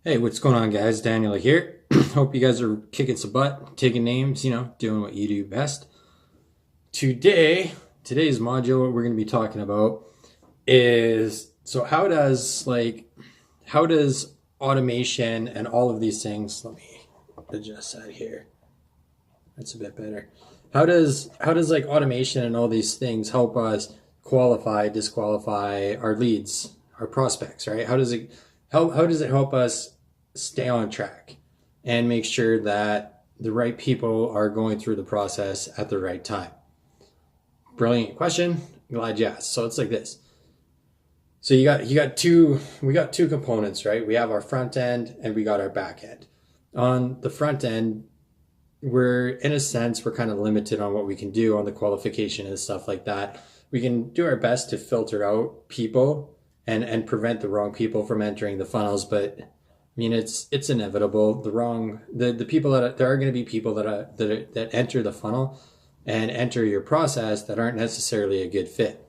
Hey, what's going on, guys? Daniel here. Hope you guys are kicking some butt, taking names, doing what you do best. Today's module, what we're going to be talking about is how does automation and all of these things, let me adjust that here. That's a bit better. How does like automation and all these things help us qualify, disqualify our leads, our prospects, right? How does it help us stay on track and make sure that the right people are going through the process at the right time? Brilliant question. Glad you asked. So it's like this. So we got two components, right? We have our front end and we got our back end. On the front end, we're kind of limited on what we can do on the qualification and stuff like that. We can do our best to filter out people and prevent the wrong people from entering the funnels, but I mean it's inevitable. The people there are going to be people that enter the funnel and enter your process that aren't necessarily a good fit.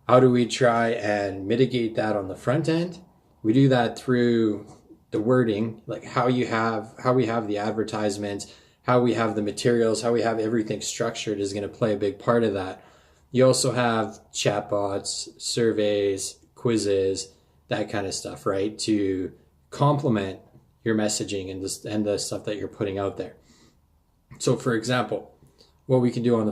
How do we try and mitigate that on the front end? We do that through the wording, like how we have the advertisements, how we have the materials, how we have everything structured is going to play a big part of that. You also have chatbots, surveys, quizzes, that kind of stuff, right? To complement your messaging and the stuff that you're putting out there. So for example, what we can do on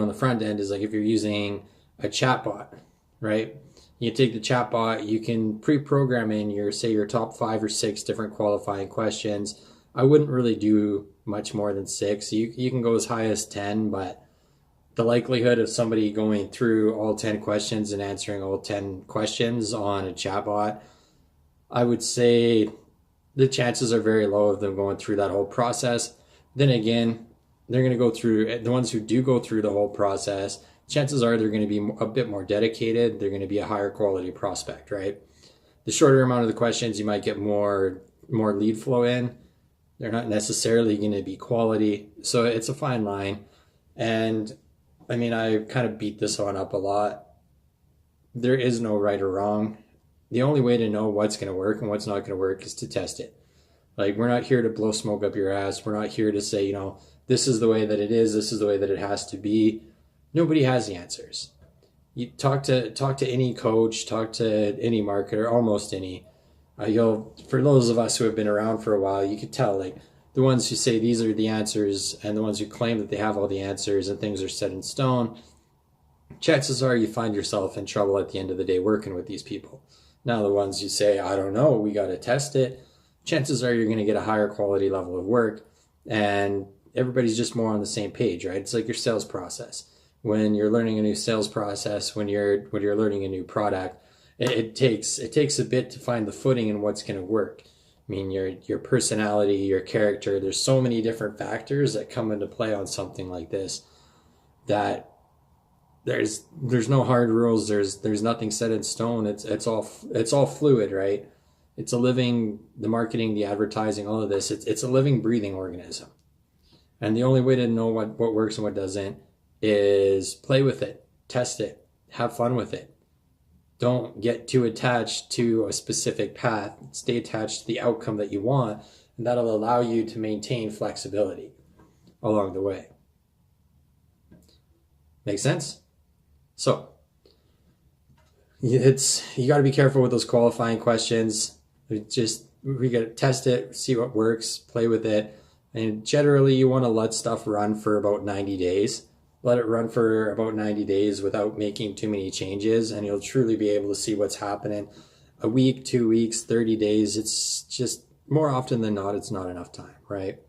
the front end is, like, if you're using a chatbot, right? You take the chatbot, you can pre-program in your top 5 or 6 different qualifying questions. I wouldn't really do much more than 6. You can go as high as 10, but the likelihood of somebody going through all 10 questions and answering all 10 questions on a chatbot, I would say the chances are very low of them going through that whole process. Then again, they're going to go through, the ones who do go through the whole process, chances are they're going to be a bit more dedicated. They're going to be a higher quality prospect, right? The shorter amount of the questions, you might get more lead flow in. They're not necessarily going to be quality. So it's a fine line. And I mean, I kind of beat this one up a lot. There is no right or wrong. The only way to know what's going to work and what's not going to work is to test it. Like, we're not here to blow smoke up your ass. We're not here to say, this is the way that it is. This is the way that it has to be. Nobody has the answers. You talk to any coach, talk to any marketer, almost any. For those of us who have been around for a while, you could tell, like, the ones who say these are the answers and the ones who claim that they have all the answers and things are set in stone, chances are you find yourself in trouble at the end of the day working with these people. Now, the ones who say, I don't know, we got to test it, chances are you're going to get a higher quality level of work, and everybody's just more on the same page, right? It's like your sales process. When you're learning a new sales process, when you're learning a new product, it takes a bit to find the footing in what's going to work. I mean, your personality, your character, there's so many different factors that come into play on something like this, that there's no hard rules. There's nothing set in stone. It's all fluid, right? It's the marketing, the advertising, all of this. It's a living, breathing organism. And the only way to know what works and what doesn't is play with it, test it, have fun with it. Don't get too attached to a specific path. Stay attached to the outcome that you want, and that'll allow you to maintain flexibility along the way. Make sense? So, you got to be careful with those qualifying questions. We got to test it, see what works, play with it. And generally, you want to let stuff run for about 90 days. Let it run for about 90 days without making too many changes, and you'll truly be able to see what's happening. A week, 2 weeks, 30 days, it's just, more often than not, it's not enough time, right?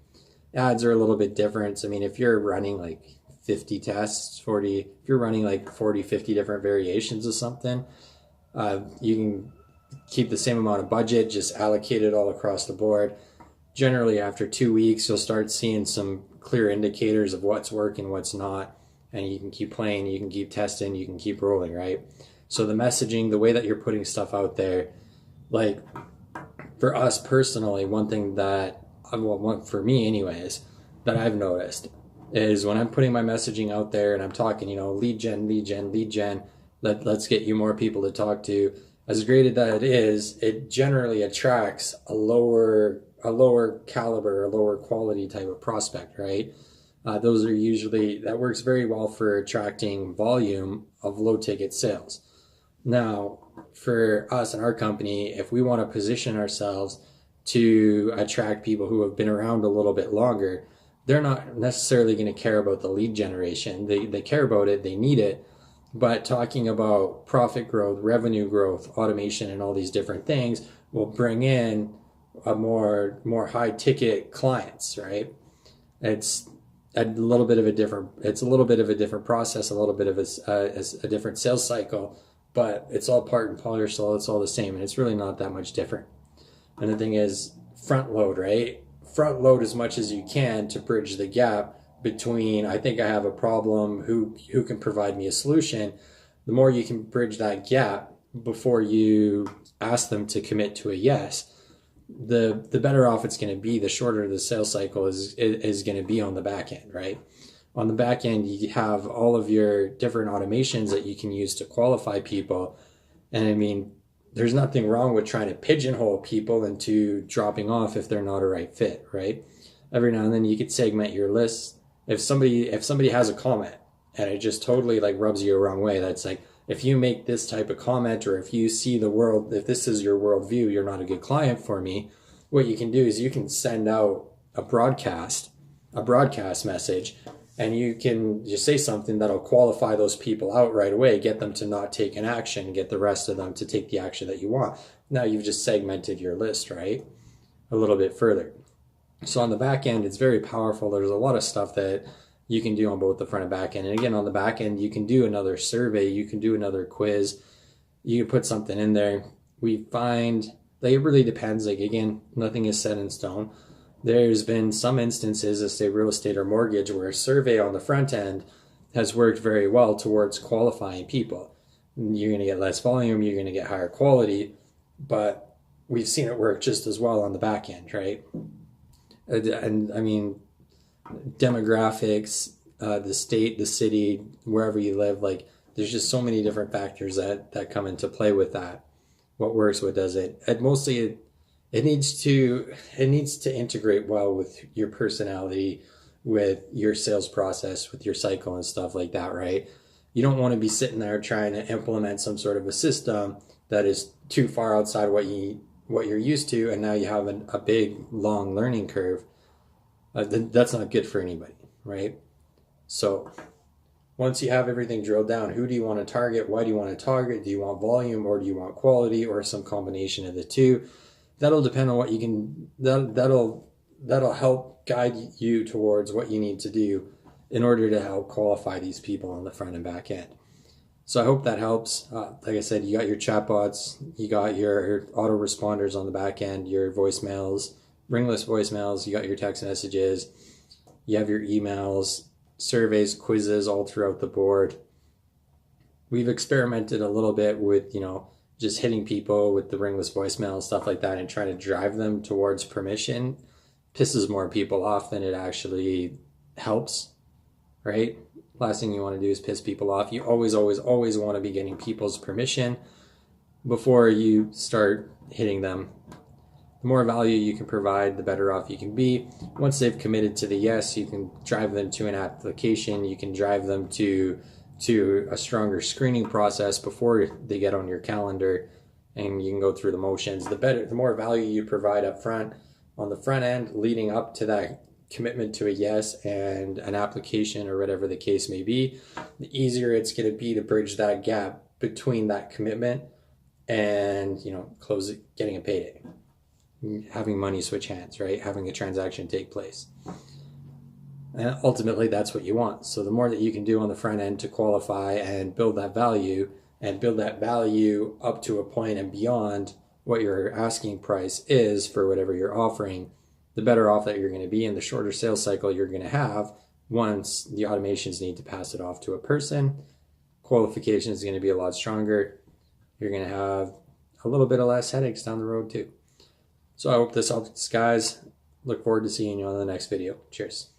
Ads are a little bit different. I mean, if you're running like 50 tests, if you're running like 40, 50 different variations of something, you can keep the same amount of budget, just allocate it all across the board. Generally, after 2 weeks, you'll start seeing some clear indicators of what's working, what's not. And you can keep playing, you can keep testing, you can keep rolling, right? So the messaging, the way that you're putting stuff out there, like, for us personally, one thing that, for me anyways, that I've noticed is when I'm putting my messaging out there and I'm talking, lead gen, let's get you more people to talk to. as great as that it is, it generally attracts a lower caliber, a lower quality type of prospect, right? Those are usually, that works very well for attracting volume of low ticket sales. Now, for us and our company, if we want to position ourselves to attract people who have been around a little bit longer, they're not necessarily going to care about the lead generation. They care about it, they need it, but talking about profit growth, revenue growth, automation, and all these different things will bring in a more high ticket clients, right? It's a little bit of a different process, a little bit of a different sales cycle, but it's all part and parcel. It's all the same, and it's really not that much different. And the thing is, front load, right? Front load as much as you can to bridge the gap between, I think I have a problem, who can provide me a solution. The more you can bridge that gap before you ask them to commit to a yes, the better off it's going to be. The shorter the sales cycle is going to be on the back end, right? On the back end, you have all of your different automations that you can use to qualify people. And I mean, there's nothing wrong with trying to pigeonhole people into dropping off if they're not a right fit, right? Every now and then you could segment your list. If somebody has a comment and it just totally like rubs you the wrong way, that's like, if you make this type of comment, or if you see the world, if this is your worldview, you're not a good client for me. What you can do is you can send out a broadcast message, and you can just say something that'll qualify those people out right away, get them to not take an action, get the rest of them to take the action that you want. Now you've just segmented your list, right? A little bit further. So on the back end, it's very powerful. There's a lot of stuff that you can do on both the front and back end. And again, on the back end, you can do another survey, you can do another quiz, you can put something in there. We find like it really depends. Like again, nothing is set in stone. There's been some instances, let's say real estate or mortgage, where a survey on the front end has worked very well towards qualifying people. You're going to get less volume, you're going to get higher quality, but we've seen it work just as well on the back end, right? And I mean, demographics, the state, the city, wherever you live, like there's just so many different factors that come into play with that. What works, what doesn't. And mostly it needs to integrate well with your personality, with your sales process, with your cycle and stuff like that, right? You don't want to be sitting there trying to implement some sort of a system that is too far outside what you're used to, and now you have a big long learning curve. That's not good for anybody, right? So once you have everything drilled down, who do you want to target? Why do you want to target? Do you want volume, or do you want quality, or some combination of the two? That'll depend on what you can, that'll help guide you towards what you need to do in order to help qualify these people on the front and back end. So I hope that helps. Like I said, you got your chatbots, you got your autoresponders on the back end, your voicemails, ringless voicemails, you got your text messages, you have your emails, surveys, quizzes all throughout the board. We've experimented a little bit with, just hitting people with the ringless voicemail and stuff like that and trying to drive them towards permission. Pisses more people off than it actually helps, right? Last thing you want to do is piss people off. You always want to be getting people's permission before you start hitting them. The more value you can provide, the better off you can be. Once they've committed to the yes, you can drive them to an application. You can drive them to a stronger screening process before they get on your calendar, and you can go through the motions. The more value you provide up front, on the front end, leading up to that commitment to a yes and an application or whatever the case may be, the easier it's going to be to bridge that gap between that commitment and, close it, getting a payday, having money switch hands, right? Having a transaction take place. And ultimately, that's what you want. So the more that you can do on the front end to qualify and build that value up to a point and beyond what your asking price is for whatever you're offering, the better off that you're going to be, and the shorter sales cycle you're going to have once the automations need to pass it off to a person. Qualification is going to be a lot stronger. You're going to have a little bit of less headaches down the road too. So I hope this helps, guys. Look forward to seeing you on the next video. Cheers.